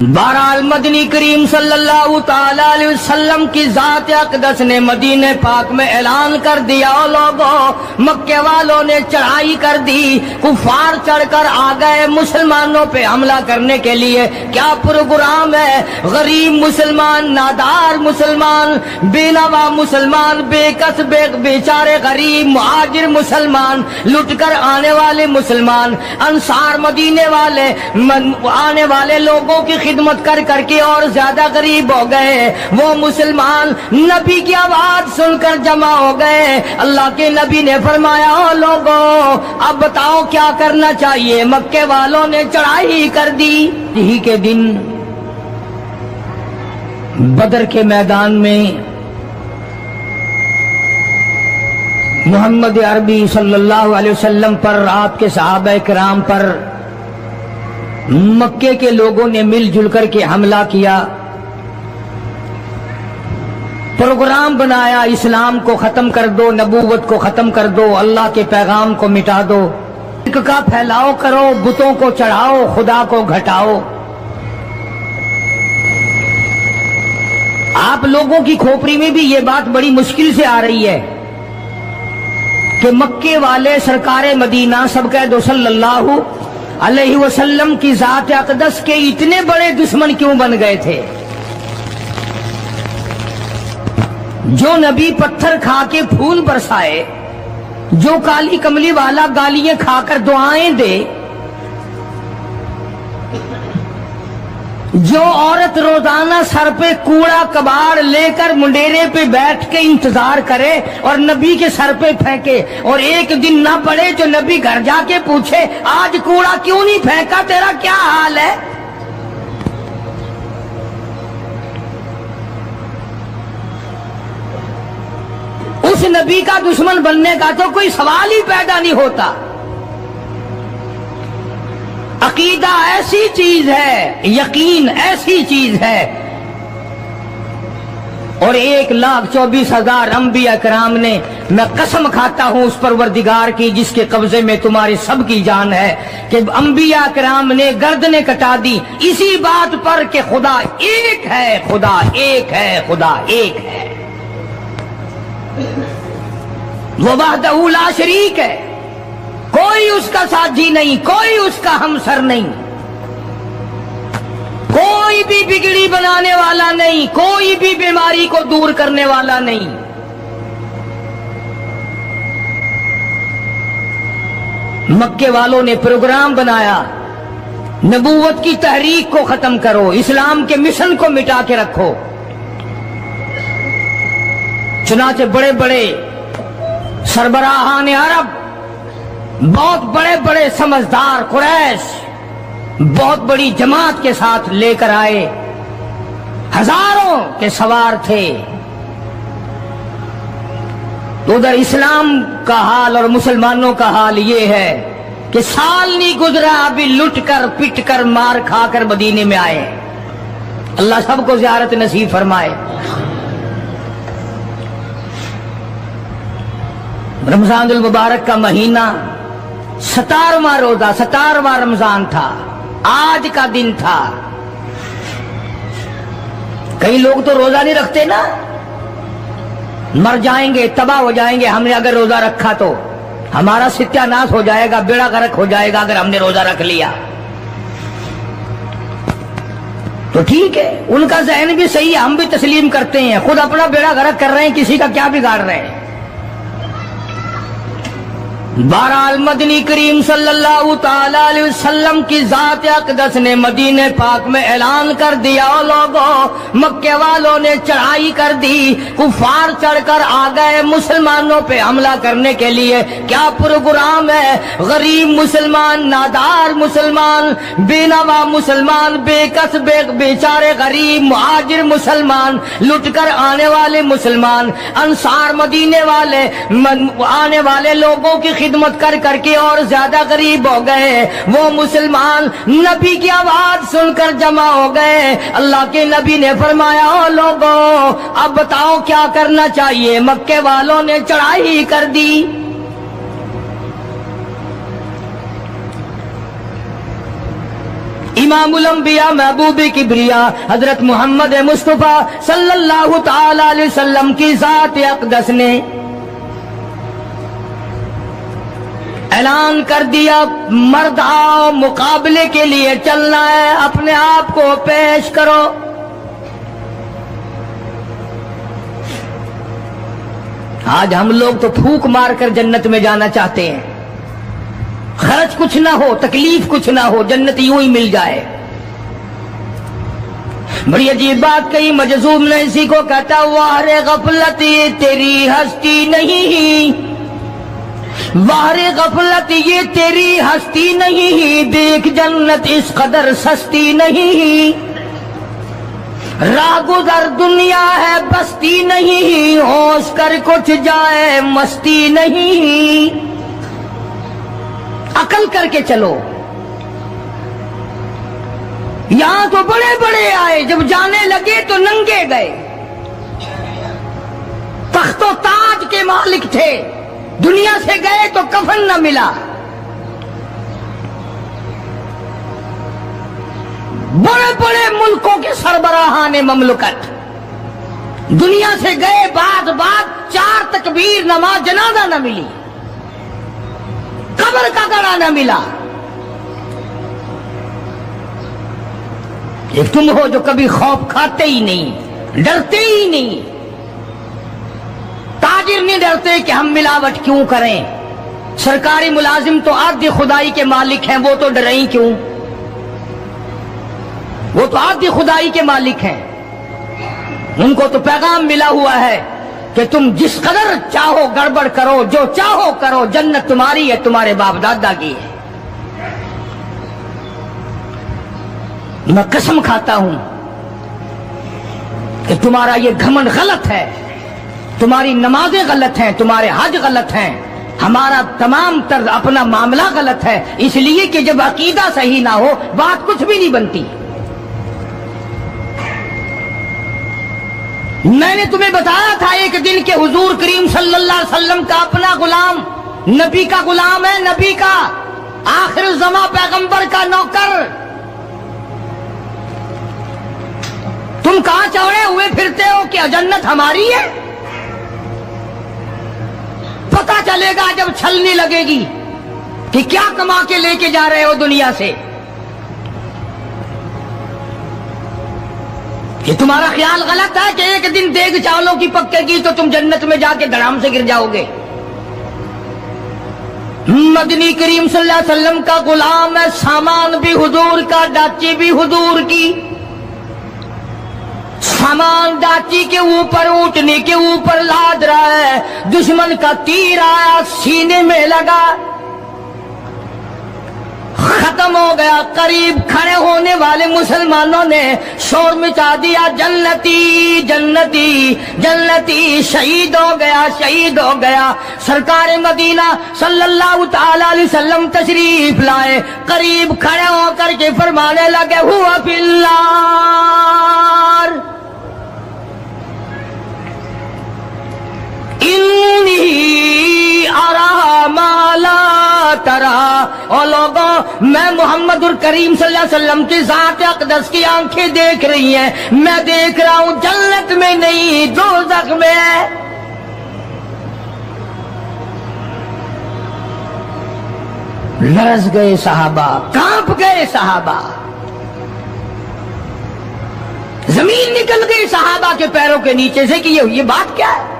بہرحال مدنی کریم صلی اللہ تعالی علیہ وسلم کی ذات اقدس نے مدینہ پاک میں اعلان کر دیا، او لوگوں مکے والوں نے چڑھائی کر دی، کفار چڑھ کر آ گئے مسلمانوں پہ حملہ کرنے کے لیے۔ کیا پروگرام ہے؟ غریب مسلمان، نادار مسلمان، بے نوا مسلمان، بے کس بیچارے غریب مہاجر مسلمان، لٹ کر آنے والے مسلمان، انصار مدینے والے آنے والے لوگوں کی خدمت کر کر کے اور زیادہ غریب ہو گئے۔ وہ مسلمان نبی کی آواز سن کر جمع ہو گئے۔ اللہ کے نبی نے فرمایا، او لوگوں اب بتاؤ کیا کرنا چاہیے؟ مکے والوں نے چڑھائی کر دی۔ یہی کے دن بدر کے میدان میں محمد عربی صلی اللہ علیہ وسلم پر، آپ کے صحابہ کرام پر مکے کے لوگوں نے مل جل کر کے حملہ کیا، پروگرام بنایا، اسلام کو ختم کر دو، نبوت کو ختم کر دو، اللہ کے پیغام کو مٹا دو، شرک کا پھیلاؤ کرو، بتوں کو چڑھاؤ، خدا کو گھٹاؤ۔ آپ لوگوں کی کھوپڑی میں بھی یہ بات بڑی مشکل سے آ رہی ہے کہ مکے والے سرکار مدینہ سب کہہ دو صلی اللہ علیہ وسلم کی ذات اقدس کے اتنے بڑے دشمن کیوں بن گئے تھے؟ جو نبی پتھر کھا کے پھول برسائے، جو کالی کملی والا گالیاں کھا کر دعائیں دے، جو عورت روزانہ سر پہ کوڑا کباڑ لے کر منڈیرے پہ بیٹھ کے انتظار کرے اور نبی کے سر پہ پھینکے، اور ایک دن نہ پڑے جو نبی گھر جا کے پوچھے آج کوڑا کیوں نہیں پھینکا، تیرا کیا حال ہے؟ اس نبی کا دشمن بننے کا تو کوئی سوال ہی پیدا نہیں ہوتا۔ عقیدہ ایسی چیز ہے، یقین ایسی چیز ہے، اور 1,24,000 انبیاء کرام نے، میں قسم کھاتا ہوں اس پروردگار کی جس کے قبضے میں تمہاری سب کی جان ہے، کہ انبیاء کرام نے گردنیں کٹا دی اسی بات پر کہ خدا ایک ہے، خدا ایک ہے، خدا ایک ہے، وہ وحدہ لا شریک ہے، کوئی اس کا ساتھی نہیں، کوئی اس کا ہمسر نہیں، کوئی بھی بگڑی بنانے والا نہیں، کوئی بھی بیماری کو دور کرنے والا نہیں۔ مکے والوں نے پروگرام بنایا، نبوت کی تحریک کو ختم کرو، اسلام کے مشن کو مٹا کے رکھو۔ چنانچہ بڑے بڑے سربراہان عرب، بہت بڑے بڑے سمجھدار قریش بہت بڑی جماعت کے ساتھ لے کر آئے، ہزاروں کے سوار تھے۔ تو ادھر اسلام کا حال اور مسلمانوں کا حال یہ ہے کہ سال نہیں گزرا ابھی لٹ کر پٹ کر مار کھا کر مدینے میں آئے۔ اللہ سب کو زیارت نصیب فرمائے۔ رمضان المبارک کا مہینہ 17واں روزہ، 17واں رمضان تھا، آج کا دن تھا۔ کئی لوگ تو روزہ نہیں رکھتے نا، مر جائیں گے، تباہ ہو جائیں گے۔ ہم نے اگر روزہ رکھا تو ہمارا ستیہ ناش ہو جائے گا، بیڑا غرق ہو جائے گا اگر ہم نے روزہ رکھ لیا تو ٹھیک ہے، ان کا ذہن بھی صحیح ہے، ہم بھی تسلیم کرتے ہیں، خود اپنا بیڑا غرق کر رہے ہیں، کسی کا کیا بگاڑ رہے ہیں۔ بہرحال مدنی کریم صلی اللہ تعالی علیہ وسلم کی ذات اقدس نے مدینہ پاک میں اعلان کر دیا، او لوگوں مکے والوں نے چڑھائی کر دی، کفار چڑھ کر آ گئے مسلمانوں پہ حملہ کرنے کے لیے۔ کیا پروگرام ہے؟ غریب مسلمان، نادار مسلمان، بے نوا مسلمان، بے کس بیچارے غریب مہاجر مسلمان، لٹ کر آنے والے مسلمان، انصار مدینے والے آنے والے لوگوں کی خدمت کر کر کے اور زیادہ غریب ہو گئے۔ وہ مسلمان نبی کی آواز سن کر جمع ہو گئے۔ اللہ کے نبی نے فرمایا، او لوگوں اب بتاؤ کیا کرنا چاہیے؟ مکے والوں نے چڑھائی کر دی۔ امام الانبیاء محبوب کبریا حضرت محمد مصطفیٰ صلی اللہ تعالی علیہ وسلم کی ذات اقدس نے اعلان کر دیا، مرد آؤ مقابلے کے لیے چلنا ہے، اپنے آپ کو پیش کرو۔ آج ہم لوگ تو پھونک مار کر جنت میں جانا چاہتے ہیں، خرچ کچھ نہ ہو، تکلیف کچھ نہ ہو، جنت یوں ہی مل جائے۔ بڑی عجیب بات کہی مجذوب نے اسی کو کہتا، واہ غفلت یہ تیری ہستی نہیں، واہ غفلت یہ تیری ہستی نہیں، دیکھ جنت اس قدر سستی نہیں، راہ گزر دنیا ہے بستی نہیں، ہوش کر کچھ جائے مستی نہیں، عقل کر کے چلو۔ یہاں تو بڑے بڑے آئے، جب جانے لگے تو ننگے گئے، تخت و تاج کے مالک تھے، دنیا سے گئے تو کفن نہ ملا۔ بڑے بڑے ملکوں کے سربراہان مملکت دنیا سے گئے، بعد 4 تکبیر نماز جنازہ نہ ملی، قبر کا گڑا نہ ملا۔ ایک تم ہو جو کبھی خوف کھاتے ہی نہیں، ڈرتے ہی نہیں۔ تاجر نہیں ڈرتے کہ ہم ملاوٹ کیوں کریں، سرکاری ملازم تو آدھی خدائی کے مالک ہیں، وہ تو ڈریں ہی کیوں، وہ تو آدھی خدائی کے مالک ہیں، ان کو تو پیغام ملا ہوا ہے کہ تم جس قدر چاہو گڑبڑ کرو، جو چاہو کرو، جنت تمہاری ہے، تمہارے باپ دادا کی ہے۔ میں قسم کھاتا ہوں کہ تمہارا یہ گھمنڈ غلط ہے، تمہاری نمازیں غلط ہیں، تمہارے حج غلط ہیں، ہمارا تمام طرز اپنا معاملہ غلط ہے، اس لیے کہ جب عقیدہ صحیح نہ ہو بات کچھ بھی نہیں بنتی۔ میں نے تمہیں بتایا تھا ایک دن کہ حضور کریم صلی اللہ علیہ وسلم کا اپنا غلام، نبی کا غلام ہے، نبی کا آخر الزماں پیغمبر کا نوکر، تم کہاں چوڑے ہوئے پھرتے ہو کہ جنت ہماری ہے؟ پتہ چلے گا جب چھلنی لگے گی کہ کیا کما کے لے کے جا رہے ہو دنیا سے۔ یہ تمہارا خیال غلط ہے کہ ایک دن دیگ چاولوں کی پکے گی تو تم جنت میں جا کے دھڑام سے گر جاؤ گے۔ مدنی کریم صلی اللہ علیہ وسلم کا غلام ہے، سامان بھی حضور کا، ڈاچی بھی حضور کی، سامان ڈاچی کے اوپر اونٹنے کے اوپر لاد رہا ہے، دشمن کا تیر آیا سینے میں لگا، ختم ہو گیا۔ قریب کھڑے ہونے والے مسلمانوں نے شور مچا دیا، جنتی جنتی جنتی، شہید ہو گیا شہید ہو گیا۔ سرکار مدینہ صلی اللہ تعالی علیہ وسلم تشریف لائے، قریب کھڑے ہو کر کے فرمانے لگے، ہوا فی النار انی ارا ما لا ترا۔ اور لوگوں، میں محمد الکریم صلی اللہ علیہ وسلم کی ذات اقدس کی آنکھیں دیکھ رہی ہیں، میں دیکھ رہا ہوں جنت میں نہیں دوزخ میں ہے۔ لرز گئے صحابہ، کانپ گئے صحابہ، زمین نکل گئی صحابہ کے پیروں کے نیچے سے کہ یہ بات کیا ہے۔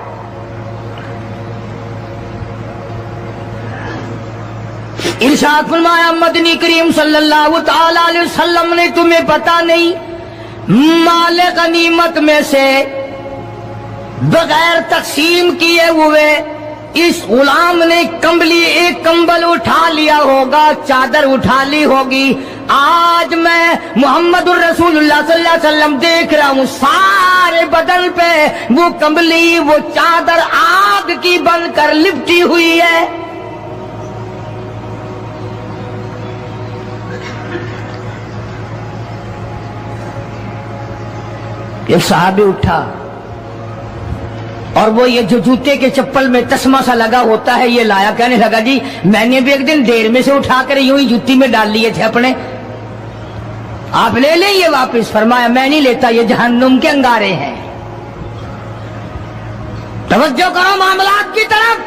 ارشاد فرمایا مدنی کریم صلی اللہ تعالی علیہ وسلم نے، تمہیں پتا نہیں مال غنیمت میں سے بغیر تقسیم کیے ہوئے اس غلام نے کمبلی، ایک کمبل اٹھا لیا ہوگا، چادر اٹھا لی ہوگی۔ آج میں محمد الرسول اللہ صلی اللہ علیہ وسلم دیکھ رہا ہوں سارے بدن پہ وہ کمبلی، وہ چادر آگ کی بن کر لپٹی ہوئی ہے۔ ایک صحابی اٹھا اور وہ یہ جو جوتے کے چپل میں تسمہ سا لگا ہوتا ہے یہ لایا، کہنے لگا جی میں نے بھی ایک دن دیر میں سے اٹھا کر یوں ہی جوتی میں ڈال لیے تھے اپنے، آپ لے لیں یہ واپس. فرمایا میں نہیں لیتا, یہ جہنم کے انگارے ہیں. توجہ کرو معاملات کی طرف.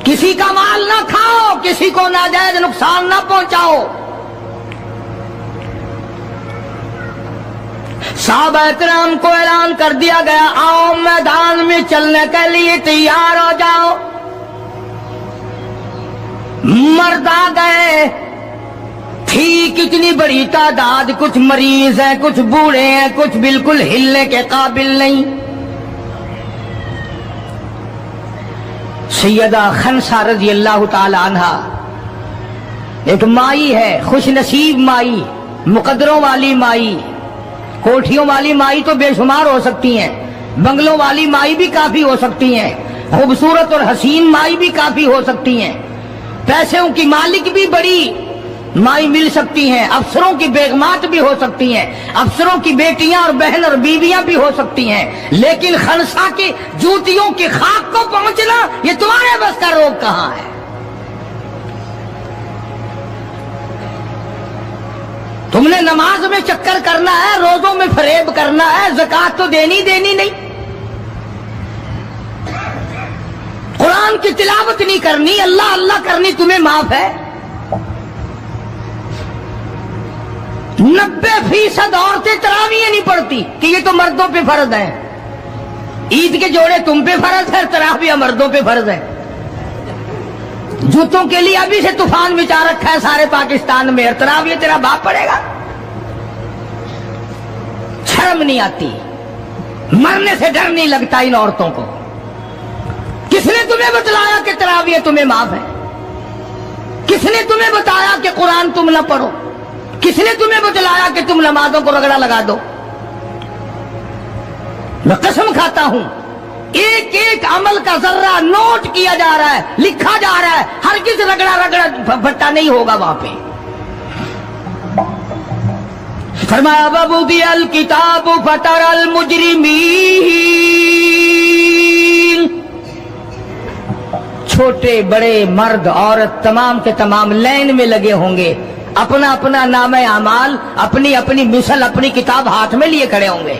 کسی کا مال نہ کھاؤ, کسی کو ناجائز نقصان نہ پہنچاؤ. صحابہ کرام کو اعلان کر دیا گیا, آؤ میدان میں چلنے کے لیے تیار ہو جاؤ. مرد آ گئے. تھی کتنی بڑی تعداد, کچھ مریض ہیں, کچھ بوڑھے ہیں, کچھ بالکل ہلنے کے قابل نہیں. سیدہ خنسا رضی اللہ تعالی عنہا ایک مائی ہے, خوش نصیب مائی, مقدروں والی مائی. کوٹھیوں والی مائی تو بے شمار ہو سکتی ہیں, بنگلوں والی مائی بھی کافی ہو سکتی ہیں, خوبصورت اور حسین مائی بھی کافی ہو سکتی ہیں, پیسوں کی مالک بھی بڑی مائی مل سکتی ہیں, افسروں کی بیگمات بھی ہو سکتی ہیں, افسروں کی بیٹیاں اور بہن اور بیویاں بھی ہو سکتی ہیں. لیکن خنسا کی جوتیوں کی خاک کو پہنچنا یہ تمہارے بس کا روگ کہاں ہے؟ تم نے نماز میں چکر کرنا ہے, روزوں میں فریب کرنا ہے, زکات تو دینی نہیں, قرآن کی تلاوت نہیں کرنی, اللہ اللہ کرنی تمہیں معاف ہے. 90% عورتیں تراویح نہیں پڑھتی کہ یہ تو مردوں پہ فرض ہے. عید کے جوڑے تم پہ فرض ہے, تراویح مردوں پہ فرض ہے. جوتوں کے لیے ابھی سے طوفان مچا رکھا ہے سارے پاکستان میں, تراویح تیرا باپ پڑے گا. شرم نہیں آتی, مرنے سے ڈر نہیں لگتا ان عورتوں کو. کس نے تمہیں بتلایا کہ تراویح تمہیں معاف ہے؟ کس نے تمہیں بتایا کہ قرآن تم نہ پڑھو؟ کس نے تمہیں بتلایا کہ تم نمازوں کو رگڑا لگا دو؟ میں قسم کھاتا ہوں, ایک ایک عمل کا ذرہ نوٹ کیا جا رہا ہے, لکھا جا رہا ہے. ہرگز رگڑا بھٹا نہیں ہوگا وہاں پہ. فرمایا وَوُضِعَ الْكِتَابُ فَتَرَى الْمُجْرِمِينَ, چھوٹے بڑے مرد عورت تمام کے تمام لائن میں لگے ہوں گے, اپنا اپنا نام اعمال, اپنی اپنی مثل, اپنی کتاب ہاتھ میں لیے کھڑے ہوں گے.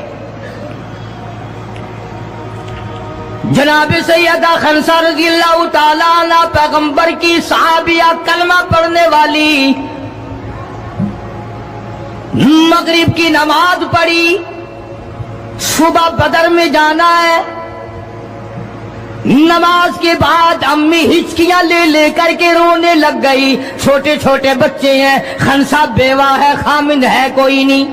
جناب سیدہ خنسا رضی اللہ تعالیٰ عنہ پیغمبر کی صحابیہ, کلمہ پڑھنے والی, مغرب کی نماز پڑھی, صبح بدر میں جانا ہے. نماز کے بعد امی ہچکیاں لے کر کے رونے لگ گئی. چھوٹے چھوٹے بچے ہیں, خنسا بیوہ ہے, خامند ہے کوئی نہیں.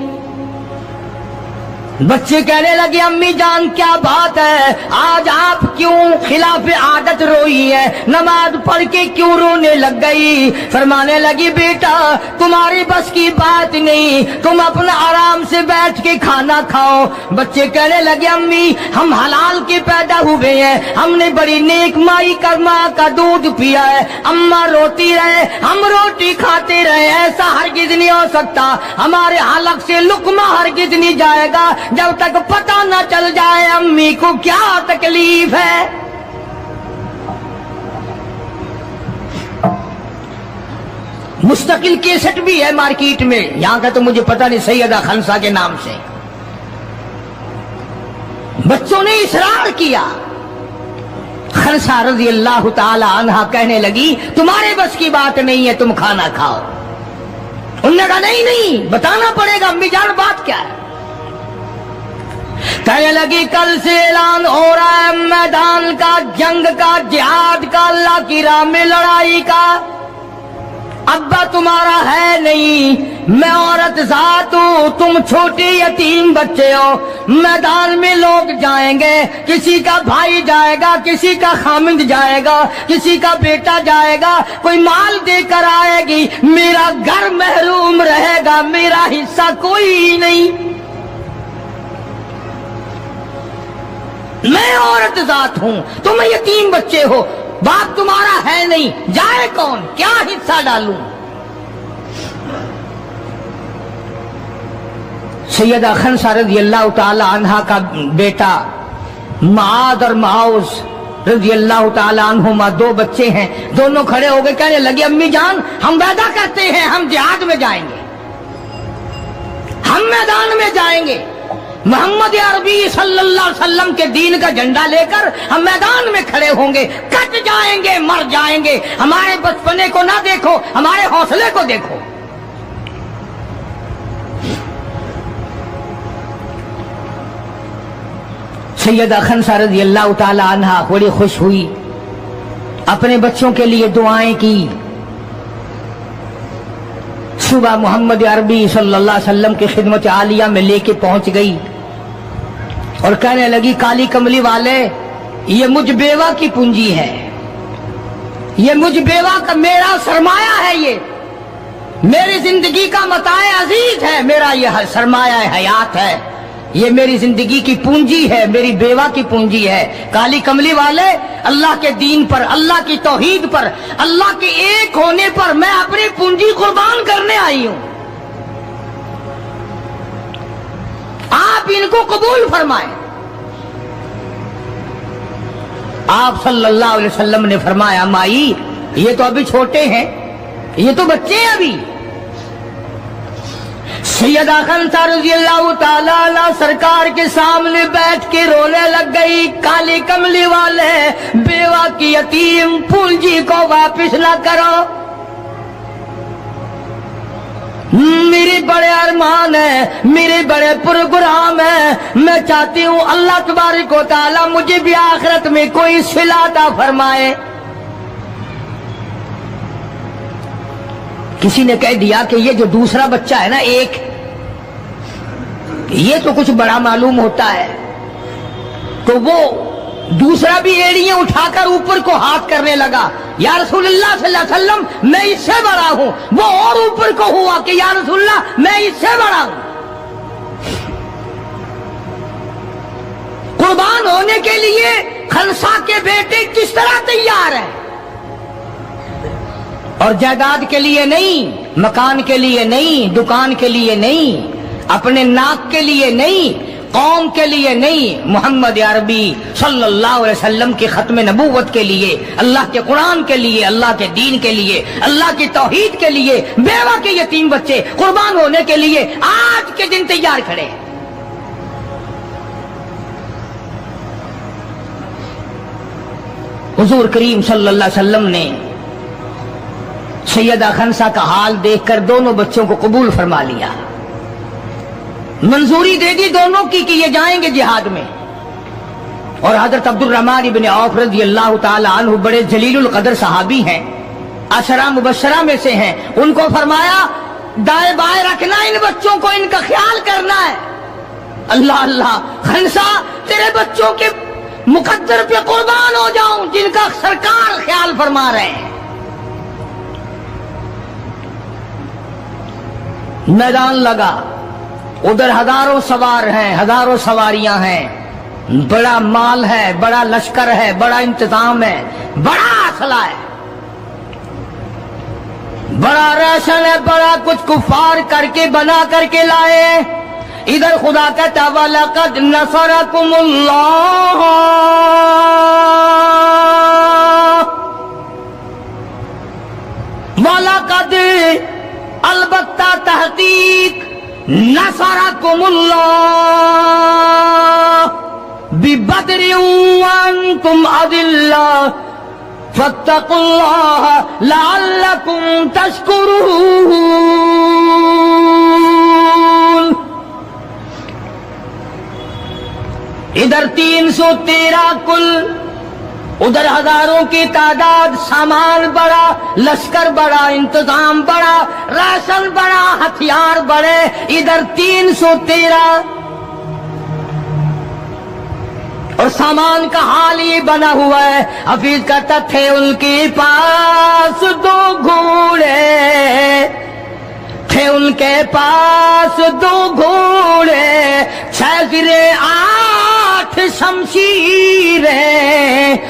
بچے کہنے لگے امی جان کیا بات ہے, آج آپ کیوں خلاف عادت روئی ہے, نماز پڑھ کے کیوں رونے لگ گئی؟ فرمانے لگی بیٹا تمہاری بس کی بات نہیں, تم اپنا آرام سے بیٹھ کے کھانا کھاؤ. بچے کہنے لگے امی ہم حلال کے پیدا ہوئے ہیں, ہم نے بڑی نیک مائی کا ماں کا دودھ پیا ہے, اماں روتی رہے ہم روٹی کھاتے رہے, ایسا ہرگز نہیں ہو سکتا. ہمارے حلق سے لقمہ ہرگز نہیں جائے گا جب تک پتہ نہ چل جائے امی کو کیا تکلیف ہے. مستقل کیسٹ بھی ہے مارکیٹ میں, یہاں کا تو مجھے پتہ نہیں, سیدہ خنسا کے نام سے. بچوں نے اصرار کیا. خنسا رضی اللہ تعالی عنہا کہنے لگی تمہارے بس کی بات نہیں ہے, تم کھانا کھاؤ. انہوں نے کہا نہیں بتانا پڑے گا امی جان بات کیا ہے. کہنے لگی کل سے اعلان ہو رہا ہے میدان کا, جنگ کا, جہاد کا, اللہ کی راہ میں لڑائی کا. ابا تمہارا ہے نہیں, میں عورت ذات ہوں, تم چھوٹے یتیم بچے ہو. میدان میں لوگ جائیں گے, کسی کا بھائی جائے گا, کسی کا خامند جائے گا, کسی کا بیٹا جائے گا, کوئی مال دے کر آئے گی, میرا گھر محروم رہے گا, میرا حصہ کوئی نہیں. میں عورت ذات ہوں, تم یتیم بچے ہو, باپ تمہارا ہے نہیں, جائے کون, کیا حصہ ڈالوں. سیدہ خنسا رضی اللہ تعالی عنہا کا بیٹا معاذ اور معاوذ رضی اللہ تعالی عنہما, 2 بچے ہیں, دونوں کھڑے ہو گئے, کہنے لگے امی جان ہم وعدہ کرتے ہیں ہم جہاد میں جائیں گے. ہم میدان میں جائیں گے محمد عربی صلی اللہ علیہ وسلم کے دین کا جھنڈا لے کر ہم میدان میں کھڑے ہوں گے، کٹ جائیں گے، مر جائیں گے۔ ہمارے بچپنے کو نہ دیکھو، ہمارے حوصلے کو دیکھو۔ سیدہ خنسہ رضی اللہ تعالی عنہا بڑی خوش ہوئی، اپنے بچوں کے لیے دعائیں کی۔ صبح محمد عربی صلی اللہ علیہ وسلم کی خدمت عالیہ میں لے کے پہنچ گئی اور کہنے لگی کالی کملی والے، یہ مجھ بیوہ کی پونجی ہے، یہ مجھ بیوہ کا میرا سرمایہ ہے، یہ میری زندگی کا متاع عزیز ہے، میرا یہ سرمایہ حیات ہے، یہ میری زندگی کی پونجی ہے، میری بیوہ کی پونجی ہے۔ کالی کملی والے، اللہ کے دین پر، اللہ کی توحید پر، اللہ کے ایک ہونے پر میں اپنی پونجی قربان کرنے آئی ہوں، آپ ان کو قبول فرمائیں۔ آپ صلی اللہ علیہ وسلم نے فرمایا مائی یہ تو ابھی چھوٹے ہیں، یہ تو بچے ہیں ابھی۔ سیدہ خنسہ رضی اللہ تعالی عنہ سرکار کے سامنے بیٹھ کے رونے لگ گئی، کالی کملی والے، بیوہ کی یتیم پونجی کو واپس نہ کرو، میری بڑے ارمان ہے، میرے بڑے پروگرام ہے، میں چاہتی ہوں اللہ تبارک و تعالی مجھے بھی آخرت میں کوئی صلہ عطا فرمائے۔ کسی نے کہہ دیا کہ یہ جو دوسرا بچہ ہے نا ایک، یہ تو کچھ بڑا معلوم ہوتا ہے، تو وہ دوسرا بھی ایڑیاں اٹھا کر اوپر کو ہاتھ کرنے لگا، یا رسول اللہ صلی اللہ علیہ وسلم میں اس سے بڑا ہوں، وہ اور اوپر کو ہوا کہ یا رسول اللہ میں اس سے بڑا ہوں۔ قربان ہونے کے لیے خنسا کے بیٹے کس طرح تیار ہیں، اور جائیداد کے لیے نہیں، مکان کے لیے نہیں، دکان کے لیے نہیں، اپنے ناک کے لیے نہیں، قوم کے لیے نہیں، محمد عربی صلی اللہ علیہ وسلم کی ختم نبوت کے لیے، اللہ کے قرآن کے لیے، اللہ کے دین کے لیے، اللہ کی توحید کے لیے، بیوہ کے یتیم بچے قربان ہونے کے لیے آج کے دن تیار کھڑے ہیں۔ حضور کریم صلی اللہ علیہ وسلم نے سیدہ خنسا کا حال دیکھ کر دونوں بچوں کو قبول فرما لیا، منظوری دے دی دونوں کی کہ یہ جائیں گے جہاد میں۔ اور حضرت عبد الرحمن ابن عوف رضی اللہ تعالی عنہ بڑے جلیل القدر صحابی ہیں، عشرہ مبشرہ میں سے ہیں، ان کو فرمایا دائیں بائیں رکھنا ان بچوں کو، ان کا خیال کرنا ہے۔ اللہ اللہ، خنسا تیرے بچوں کے مقدر پہ قربان ہو جاؤں جن کا سرکار خیال فرما رہے ہیں۔ میدان لگا، ادھر ہزاروں سوار ہیں، ہزاروں سواریاں ہیں، بڑا مال ہے، بڑا لشکر ہے، بڑا انتظام ہے، بڑا اسلحہ ہے، بڑا ریشن ہے، بڑا کچھ کفار کر کے بنا کر کے لائے۔ ادھر خدا کہتا وَلَقَدْ نَصَرَكُمُ اللَّهُ، وَلَقَدْ البتہ تحقیق نصرکم اللہ ببدر وانتم اذلہ فاتقوا اللہ لعلکم تشکرون۔ ادھر 313 کل، ادھر ہزاروں کی تعداد، سامان بڑا، لشکر بڑا، انتظام بڑا، راشن بڑا، ہتھیار بڑے، ادھر 313، اور سامان کا حال یہ بنا ہوا ہے۔ حفیظ کہتا تھے ان کے پاس 2 گھوڑے، تھے ان کے پاس 2 گھوڑے، 6 زرے 8 شمشیریں،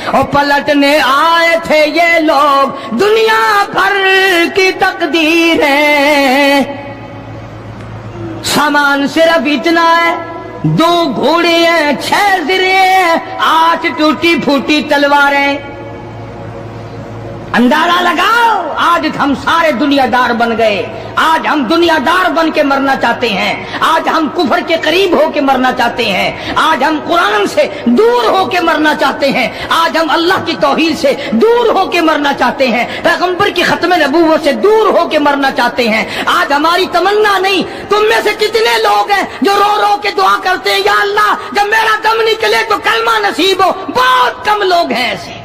اور پلٹنے آئے تھے یہ لوگ دنیا بھر کی تقدیریں۔ سامان صرف اتنا ہے، 2 گھوڑے ہیں، 6 زرے ہیں، 8 ٹوٹی پھوٹی تلواریں۔ اندازہ لگاؤ آج ہم سارے دنیا دار بن گئے. آج ہم دنیا دار بن کے مرنا چاہتے ہیں. آج ہم کفر کے قریب ہو کے مرنا چاہتے ہیں. آج ہم قرآن سے دور ہو کے مرنا چاہتے ہیں. آج ہم اللہ کی توحید سے دور ہو کے مرنا چاہتے ہیں. پیغمبر کی ختم نبوت سے دور ہو کے مرنا چاہتے ہیں. آج ہماری تمنا نہیں. تم میں سے کتنے لوگ ہیں جو رو رو کے دعا کرتے ہیں یا اللہ جب میرا دم نکلے تو کلمہ نصیب ہو؟ بہت کم لوگ ہیں ایسے.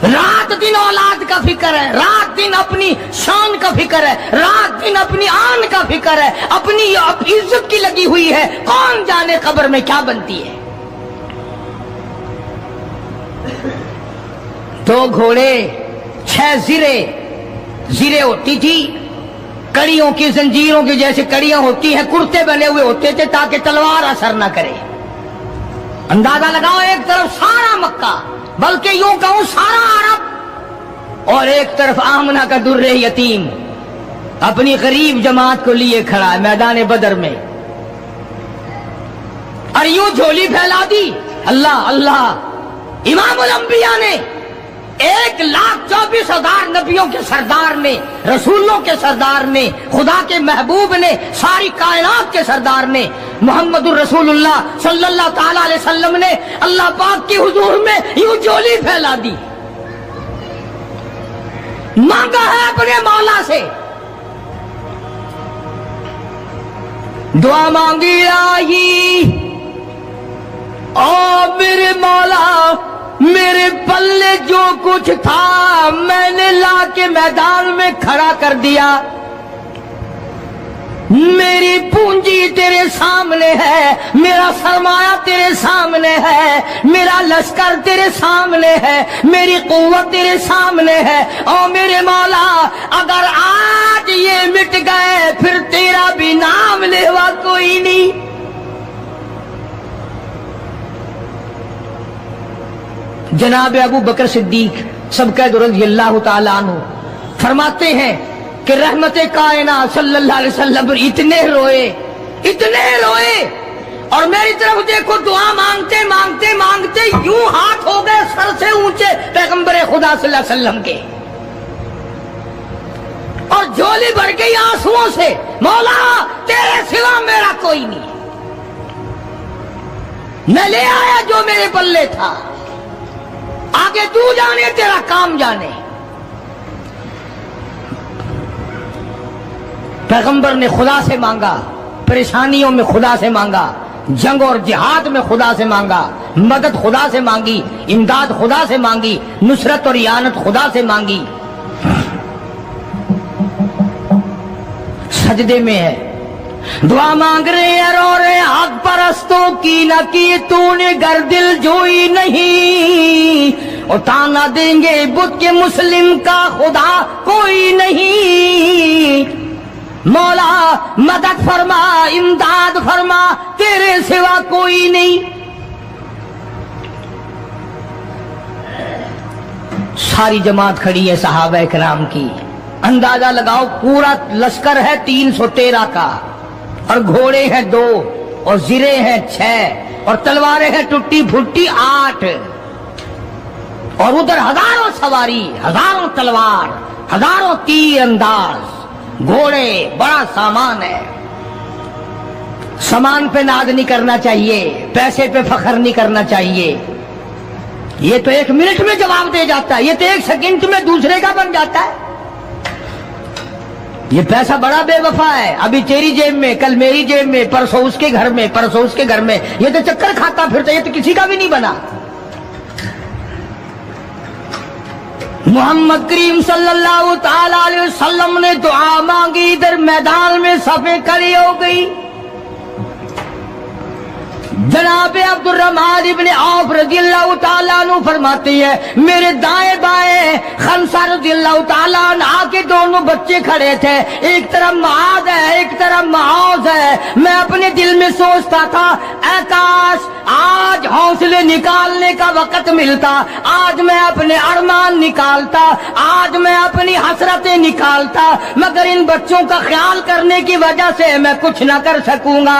رات دن اولاد کا فکر ہے, رات دن اپنی شان کا فکر ہے, رات دن اپنی آن کا فکر ہے, اپنی عزت کی لگی ہوئی ہے. کون جانے قبر میں کیا بنتی ہے. 2 گھوڑے 6 زرے ہوتی تھی, کڑیوں کی زنجیروں کی جیسے کڑیاں ہوتی ہیں, کرتے بنے ہوئے ہوتے تھے تاکہ تلوار اثر نہ کرے. اندازہ لگاؤ ایک طرف سارا مکہ بلکہ یوں کہوں سارا عرب اور ایک طرف آمنہ کا در یتیم اپنی غریب جماعت کو لیے کھڑا ہے میدان بدر میں, اور یوں جھولی پھیلا دی. اللہ اللہ, امام الانبیاء نے 1,24,000 نبیوں کے سردار نے, رسولوں کے سردار نے, خدا کے محبوب نے, ساری کائنات کے سردار نے, محمد الرسول اللہ صلی اللہ تعالی علیہ وسلم نے اللہ پاک کی حضور میں یوں جھولی پھیلا دی. مانگا ہے اپنے مولا سے, دعا مانگی آئی او میرے مولا میرے پلے جو کچھ تھا میں نے لا کے میدان میں کھڑا کر دیا. میری پونجی تیرے سامنے ہے, میرا سرمایہ تیرے سامنے ہے, میرا لشکر تیرے سامنے ہے, میری قوت تیرے سامنے ہے. او میرے مولا اگر آج یہ مٹ گئے پھر تیرا بھی نام لیوا کوئی نہیں. جناب ابو بکر صدیق سبقت رضی اللہ تعالیٰ عنہ فرماتے ہیں کہ رحمت کائنات صلی اللہ علیہ وسلم اتنے روئے اور میری طرف دیکھو دعا مانگتے مانگتے مانگتے یوں ہاتھ ہو گئے سر سے اونچے پیغمبر خدا صلی اللہ علیہ وسلم کے, اور جھولی بھر گئی آنسوؤں سے. مولا تیرے سوا میرا کوئی نہیں, میں لے آیا جو میرے پلے تھا, آگے تو جانے تیرا کام جانے. پیغمبر نے خدا سے مانگا, پریشانیوں میں خدا سے مانگا, جنگ اور جہاد میں خدا سے مانگا, مدد خدا سے مانگی, امداد خدا سے مانگی, نصرت اور اعانت خدا سے مانگی. سجدے میں ہے, دعا مانگ رہے ہیں, رو رہے ہیں, حق پرستوں کی نہ کی تو نے گر دل جوئی نہیں, اور تانا دیں گے بت کے مسلم کا خدا کوئی نہیں. مولا مدد فرما امداد فرما تیرے سوا کوئی نہیں. ساری جماعت کھڑی ہے صحابہ کرام کی. اندازہ لگاؤ پورا لشکر ہے 313 کا, اور گھوڑے ہیں 2 اور زرے ہیں 6 اور تلواریں ہیں ٹوٹی پھوٹی 8, اور ادھر ہزاروں سواری, ہزاروں تلوار, ہزاروں تیر انداز, گھوڑے, بڑا سامان ہے. سامان پہ ناز نہیں کرنا چاہیے, پیسے پہ فخر نہیں کرنا چاہیے. یہ تو 1 منٹ میں جواب دے جاتا ہے, یہ تو 1 سیکنڈ میں دوسرے کا بن جاتا ہے. یہ پیسہ بڑا بے وفا ہے, ابھی تیری جیب میں, کل میری جیب میں, پرسوں اس کے گھر میں, پرسوں اس کے گھر میں, یہ تو چکر کھاتا پھرتا, یہ تو کسی کا بھی نہیں بنا. محمد کریم صلی اللہ تعالی علیہ وسلم نے دعا مانگی, ادھر میدان میں صفیں کھڑی ہو گئی. جناب عبد الرحمن ابن عوف رضی اللہ تعالیٰ عنہ فرماتے ہیں میرے دائیں بائیں خنسہ رضی اللہ تعالیٰ عنہ کے دونوں بچے کھڑے تھے, ایک طرف معاذ ہے ایک طرف معاذ ہے. میں اپنے دل میں سوچتا تھا اے کاش آج حوصلے نکالنے کا وقت ملتا, آج میں اپنے ارمان نکالتا, آج میں اپنی حسرتیں نکالتا, مگر ان بچوں کا خیال کرنے کی وجہ سے میں کچھ نہ کر سکوں گا.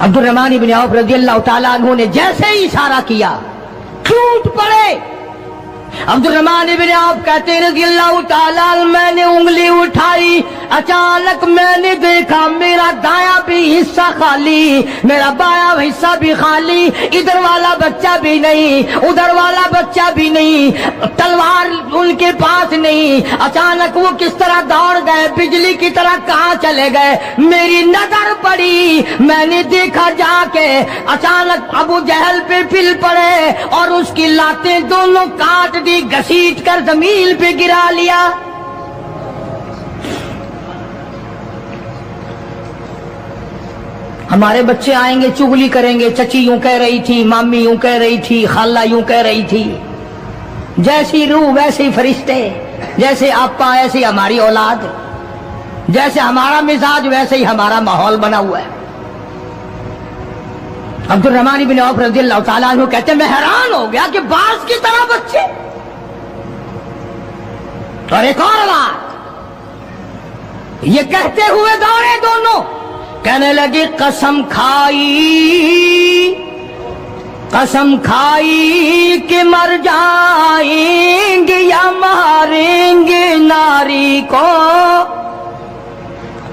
عبدالرحمن بن عوف رضی اللہ تعالیٰ عنہ نے جیسے ہی اشارہ کیا ٹوٹ پڑے. عبدالرحمن بن عوف کہتے ہیں رضی اللہ تعالیٰ میں نے انگلی اٹھائی, اچانک میں نے دیکھا میرا دایاں بھی حصہ خالی, میرا بایاں حصہ بھی خالی, ادھر والا بچہ بھی نہیں, ادھر والا بچہ بھی نہیں, تلوار ان کے پاس نہیں. اچانک وہ کس طرح دوڑ گئے, بجلی کی طرح کہاں چلے گئے. میری نظر پڑی, میں نے دیکھا جا کے اچانک ابو جہل پہ پل پڑے اور اس کی لاتیں دونوں کاٹ دی, گھسیٹ کر زمین پہ گرا لیا. ہمارے بچے آئیں گے چغلی کریں گے, چچی یوں کہہ رہی تھی, مامی یوں کہہ رہی تھی, خالہ یوں کہہ رہی تھی. جیسی روح ویسے ہی فرشتے, جیسے آپا ایسی ہماری اولاد, جیسے ہمارا مزاج ویسے ہی ہمارا ماحول بنا ہوا ہے. عبدالرحمن بن عوف رضی اللہ تعالیٰ عنہ کہتے ہیں میں حیران ہو گیا کہ باز کی طرح بچے. اور ایک اور بات, یہ کہتے ہوئے دوڑے دونوں, کہنے لگے قسم کھائی کہ مر جائیں گے یا ماریں گے ناری کو.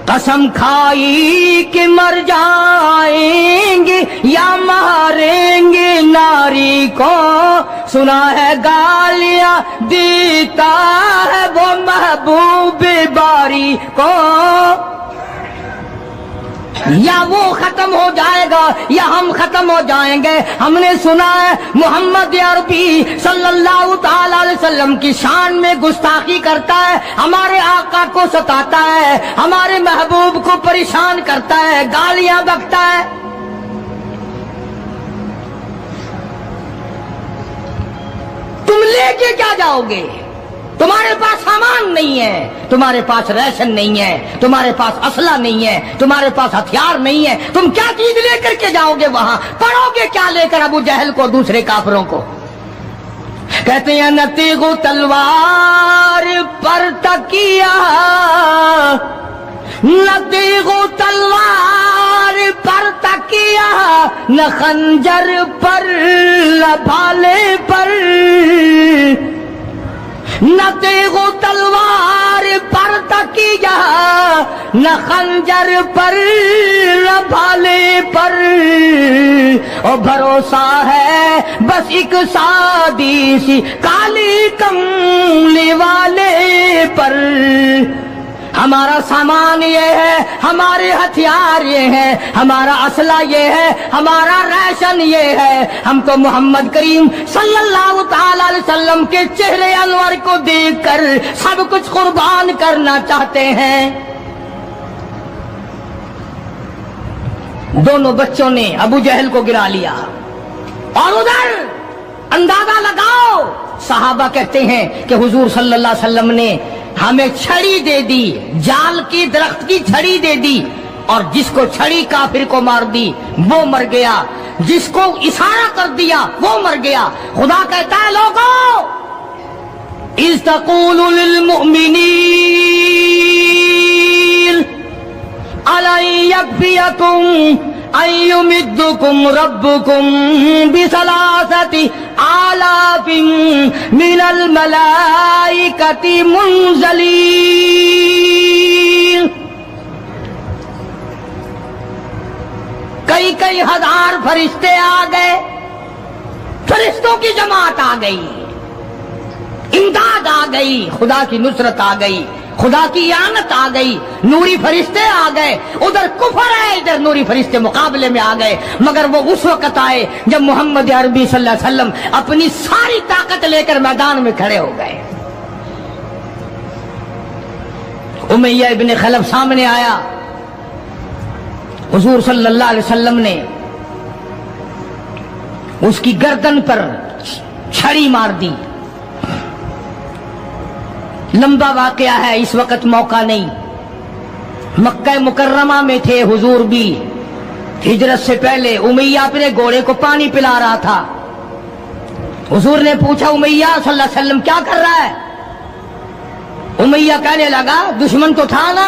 قسم کھائی کہ مر جائیں گے یا ماریں گے ناری کو. سنا ہے گالیاں دیتا ہے وہ محبوب باری کو. یا وہ ختم ہو جائے گا یا ہم ختم ہو جائیں گے. ہم نے سنا ہے محمد عربی صلی اللہ تعالی علیہ وسلم کی شان میں گستاخی کرتا ہے, ہمارے آقا کو ستاتا ہے, ہمارے محبوب کو پریشان کرتا ہے, گالیاں بکتا ہے. تم لے کے کیا جاؤ گے؟ تمہارے پاس سامان نہیں ہے, تمہارے پاس ریشن نہیں ہے, تمہارے پاس اسلحہ نہیں ہے, تمہارے پاس ہتھیار نہیں ہے. تم کیا چیز لے کر کے جاؤ گے وہاں؟ پڑھو گے کیا لے کر ابو جہل کو, دوسرے کافروں کو؟ کہتے ہیں نہ تیغ و تلوار پر تکیہ, نہ تیغ و تلوار پر تکیہ, نہ خنجر پر نہ بھالے پر. نہ تیغ و تلوار پر تکیہ, نہ خنجر پر نہ بھالے پر. اور بھروسہ ہے بس ایک سادی سی کالی کملی والے پر. ہمارا سامان یہ ہے, ہمارے ہتھیار یہ ہے, ہمارا اسلحہ یہ ہے, ہمارا ریشن یہ ہے. ہم تو محمد کریم صلی اللہ تعالی علیہ وسلم کے چہرے انور کو دیکھ کر سب کچھ قربان کرنا چاہتے ہیں. دونوں بچوں نے ابو جہل کو گرا لیا. اور ادھر اندازہ لگاؤ, صحابہ کہتے ہیں کہ حضور صلی اللہ علیہ وسلم نے ہمیں چھڑی دے دی, جال کی درخت کی چھڑی دے دی, اور جس کو چھڑی کافر کو مار دی وہ مر گیا, جس کو اشارہ کر دیا وہ مر گیا. خدا کہتا ہے لوگوں, اذ تقول للمؤمنین الی یکفیکم ان یمدکم ربکم بثلاثۃ آلاف من الملائکۃ منزلین. کئی ہزار فرشتے آ گئے, فرشتوں کی جماعت آ گئی, امداد آ گئی, خدا کی نصرت آ گئی, خدا کی اعانت آ گئی, نوری فرشتے آ گئے. ادھر کفر ہے, ادھر نوری فرشتے مقابلے میں آ گئے. مگر وہ اس وقت آئے جب محمد عربی صلی اللہ علیہ وسلم اپنی ساری طاقت لے کر میدان میں کھڑے ہو گئے. امیہ ابن خلف سامنے آیا, حضور صلی اللہ علیہ وسلم نے اس کی گردن پر چھڑی مار دی. لمبا واقعہ ہے, اس وقت موقع نہیں. مکہ مکرمہ میں تھے حضور بھی, ہجرت سے پہلے. امیہ اپنے گھوڑے کو پانی پلا رہا تھا. حضور نے پوچھا امیہ صلی اللہ علیہ وسلم کیا کر رہا ہے؟ امیہ کہنے لگا دشمن تو تھا نا,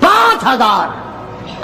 5000।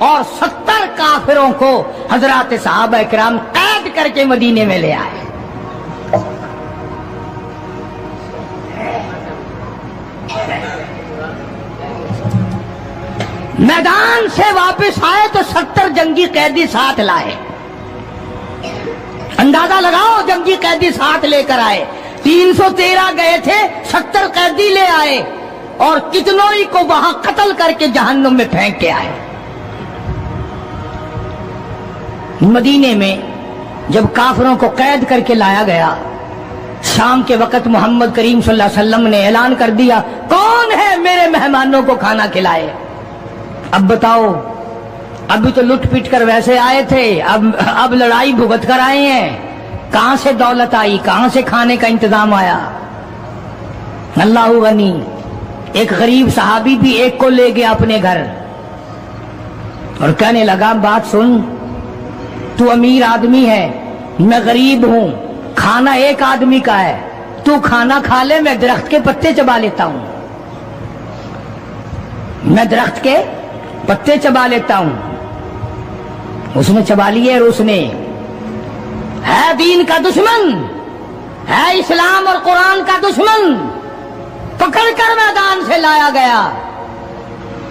اور 70 کافروں کو حضرات صحابہ کرام قید کر کے مدینے میں لے آئے. میدان سے واپس آئے تو 70 جنگی قیدی ساتھ لائے. اندازہ لگاؤ جنگی قیدی ساتھ لے کر آئے. 313 گئے تھے, 70 قیدی لے آئے اور کتنوں ہی کو وہاں قتل کر کے جہنم میں پھینک کے آئے. مدینے میں جب کافروں کو قید کر کے لایا گیا, شام کے وقت محمد کریم صلی اللہ علیہ وسلم نے اعلان کر دیا, کون ہے میرے مہمانوں کو کھانا کھلائے. اب بتاؤ, ابھی تو لٹ پٹ کر ویسے آئے تھے, اب لڑائی بھگت کر آئے ہیں. کہاں سے دولت آئی, کہاں سے کھانے کا انتظام آیا؟ اللہ غنی. ایک غریب صحابی بھی ایک کو لے گیا اپنے گھر اور کہنے لگا, بات سن, تو امیر آدمی ہے, میں غریب ہوں, کھانا ایک آدمی کا ہے, تو کھانا کھا لے, میں درخت کے پتے چبا لیتا ہوں, میں درخت کے پتے چبا لیتا ہوں. اس نے چبا لیے اور اس نے, ہے دین کا دشمن, ہے اسلام اور قرآن کا دشمن, پکڑ کر میدان سے لایا گیا.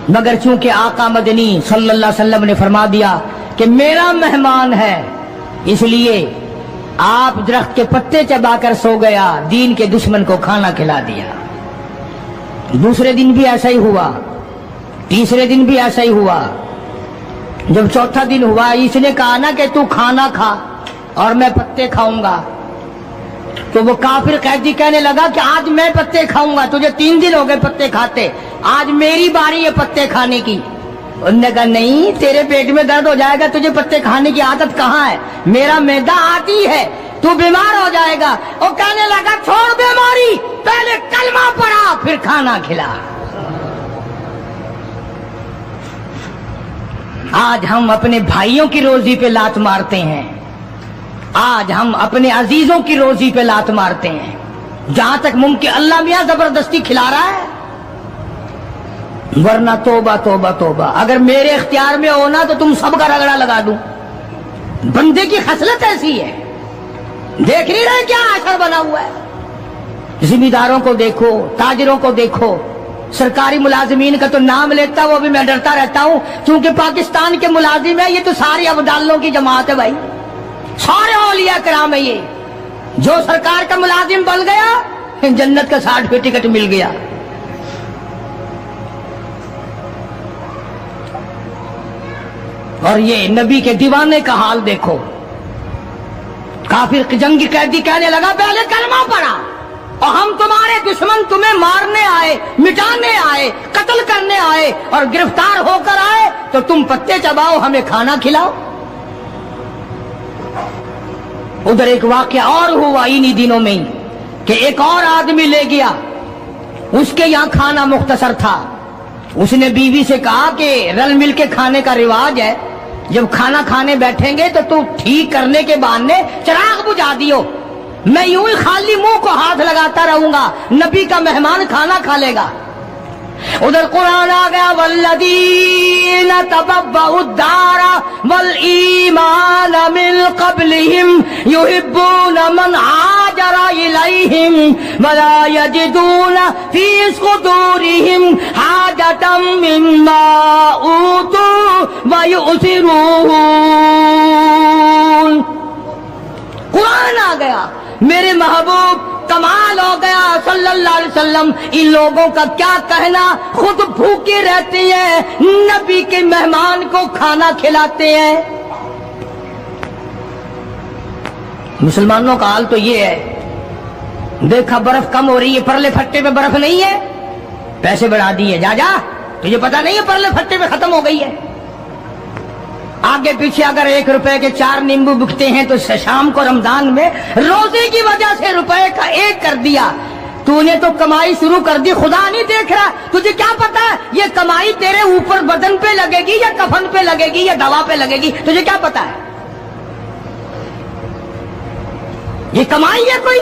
مگر چونکہ آقا مدنی صلی اللہ علیہ وسلم نے فرما دیا کہ میرا مہمان ہے, اس لیے آپ درخت کے پتے چبا کر سو گیا, دین کے دشمن کو کھانا کھلا دیا. دوسرے دن بھی ایسا ہی ہوا, تیسرے دن بھی ایسا ہی ہوا. جب چوتھا دن ہوا, اس نے کہا نا کہ تو کھانا کھا اور میں پتے کھاؤں گا. تو وہ کافر قیدی کہنے لگا کہ آج میں پتے کھاؤں گا, تجھے 3 دن ہو گئے پتے کھاتے, آج میری باری ہے پتے کھانے کی. انہوں نے کہا نہیں, تیرے پیٹ میں درد ہو جائے گا, تجھے پتے کھانے کی عادت کہاں ہے, میرا معدہ آتی ہے, تو بیمار ہو جائے گا. وہ کہنے لگا چھوڑ بیماری, پہلے کلمہ پڑھا پھر کھانا کھلا. آج ہم اپنے بھائیوں کی روزی پہ لات مارتے ہیں, آج ہم اپنے عزیزوں کی روزی پہ لات مارتے ہیں. جہاں تک ممکن اللہ میاں زبردستی کھلا رہا ہے, ورنہ توبہ توبہ توبہ. اگر میرے اختیار میں ہونا تو تم سب کا رگڑا لگا دوں. بندے کی خصلت ایسی ہے, دیکھ نہیں رہے کیا اثر بنا ہوا ہے. ذمہ داروں کو دیکھو, تاجروں کو دیکھو, سرکاری ملازمین کا تو نام لیتا وہ بھی میں ڈرتا رہتا ہوں, کیونکہ پاکستان کے ملازم ہیں یہ تو ساری ابدالوں کی جماعت ہے بھائی, سارے اولیاء کرام ہے یہ. جو سرکار کا ملازم بن گیا جنت کا سرٹیفکیٹ مل گیا. اور یہ نبی کے دیوانے کا حال دیکھو. کافر جنگی قیدی کہنے لگا پہلے کلمہ پڑھا, اور ہم تمہارے دشمن تمہیں مارنے آئے, مٹانے آئے, قتل کرنے آئے اور گرفتار ہو کر آئے, تو تم پتے چباؤ, ہمیں کھانا کھلاؤ. ادھر ایک واقعہ اور ہوا انہی دنوں میں کہ ایک اور آدمی لے گیا, اس کے یہاں کھانا مختصر تھا. اس نے بیوی سے کہا کہ رل مل کے کھانے کا رواج ہے, جب کھانا کھانے بیٹھیں گے تو ٹھیک کرنے کے بہانے چراغ بجھا دیو, میں یوں ہی خالی منہ کو ہاتھ لگاتا رہوں گا, نبی کا مہمان کھانا کھا لے گا. ادھر قرآن آ گیا, والذین تبوؤا الدار والایمان من قبلہم یحبون من ہاجر الیہم ولا یجدون فی صدورہم حاجۃ مما اوتوا ویؤثرون. قرآن آ گیا, میرے محبوب کمال ہو گیا صلی اللہ علیہ وسلم. ان لوگوں کا کیا کہنا, خود بھوکے رہتے ہیں, نبی کے مہمان کو کھانا کھلاتے ہیں. مسلمانوں کا حال تو یہ ہے, دیکھا برف کم ہو رہی ہے, پرلے پھٹے میں برف نہیں ہے, پیسے بڑھا دیے, جا جا, تجھے پتا نہیں ہے پرلے پھٹے میں ختم ہو گئی ہے. آگے پیچھے اگر 1 روپے کے 4 نیمبو بکتے ہیں تو شام کو رمضان میں روزے کی وجہ سے روپے کا 1 کر دیا. تو نے تو کمائی شروع کر دی, خدا نہیں دیکھ رہا, تجھے کیا پتا ہے یہ کمائی تیرے اوپر بدن پہ لگے گی یا کفن پہ لگے گی یا دوا پہ لگے گی, تجھے کیا پتا ہے؟ یہ کمائی ہے کوئی,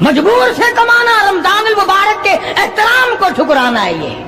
مجبور سے کمانا, رمضان المبارک کے احترام کو ٹھکرانا ہے. یہ